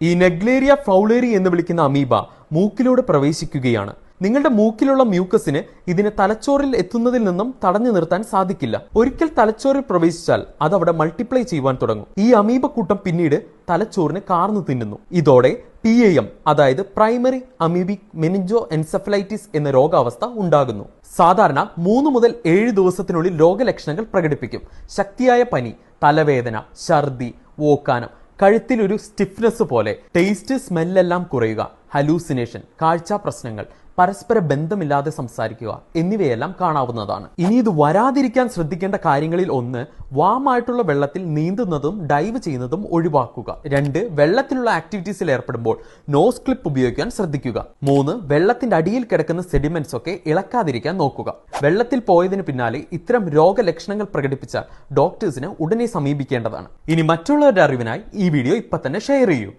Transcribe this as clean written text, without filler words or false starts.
ഈ Naegleria fowleri എന്ന് വിളിക്കുന്ന അമീബ മൂക്കിലൂടെ പ്രവേശിക്കുകയാണ്. നിങ്ങളുടെ മൂക്കിലുള്ള മ്യൂക്കസിന് ഇതിനെ തലച്ചോറിൽ എത്തുന്നതിൽ നിന്നും തടഞ്ഞു നിർത്താൻ സാധിക്കില്ല. ഒരിക്കൽ തലച്ചോറിൽ പ്രവേശിച്ചാൽ അത് അവിടെ മൾട്ടിപ്ലൈ ചെയ്യുവാൻ തുടങ്ങും. ഈ അമീബ കൂട്ടം പിന്നീട് തലച്ചോറിനെ കാർന്നു തിന്നുന്നു. ഇതോടെ PAM അതായത് പ്രൈമറി അമീബിക് മെനിഞ്ചോ എൻസെഫലൈറ്റിസ് എന്ന രോഗാവസ്ഥ ഉണ്ടാകുന്നു. സാധാരണ 3 മുതൽ 7 ദിവസത്തിനുള്ളിൽ രോഗലക്ഷണങ്ങൾ പ്രകടിപ്പിക്കും. ശക്തിയായ പനി, തലവേദന, ഛർദി, ഓക്കാനം, കഴുത്തിൽ ഒരു സ്റ്റിഫ്നെസ് പോലെ, ടേസ്റ്റ് സ്മെല്ലെല്ലാം കുറയുക, ഹലൂസിനേഷൻ, കാഴ്ച പ്രശ്നങ്ങൾ, പരസ്പര ബന്ധമില്ലാതെ സംസാരിക്കുക എന്നിവയെല്ലാം കാണാവുന്നതാണ്. ഇനി ഇത് വരാതിരിക്കാൻ ശ്രദ്ധിക്കേണ്ട കാര്യങ്ങളിൽ ഒന്ന്, വാമായിട്ടുള്ള വെള്ളത്തിൽ നീന്തുന്നതും ഡൈവ് ചെയ്യുന്നതും ഒഴിവാക്കുക. 2, വെള്ളത്തിലുള്ള ആക്ടിവിറ്റീസിൽ ഏർപ്പെടുമ്പോൾ നോസ് ക്ലിപ്പ് ഉപയോഗിക്കാൻ ശ്രദ്ധിക്കുക. 3, വെള്ളത്തിന്റെ അടിയിൽ കിടക്കുന്ന സെഡിമെന്റ്സ് ഒക്കെ ഇളക്കാതിരിക്കാൻ നോക്കുക. വെള്ളത്തിൽ പോയതിന് പിന്നാലെ ഇത്തരം രോഗലക്ഷണങ്ങൾ പ്രകടിപ്പിച്ചാൽ ഡോക്ടേഴ്സിനെ ഉടനെ സമീപിക്കേണ്ടതാണ്. ഇനി മറ്റുള്ളവരുടെ അറിവിനായി ഈ വീഡിയോ ഇപ്പൊ തന്നെ ഷെയർ ചെയ്യൂ.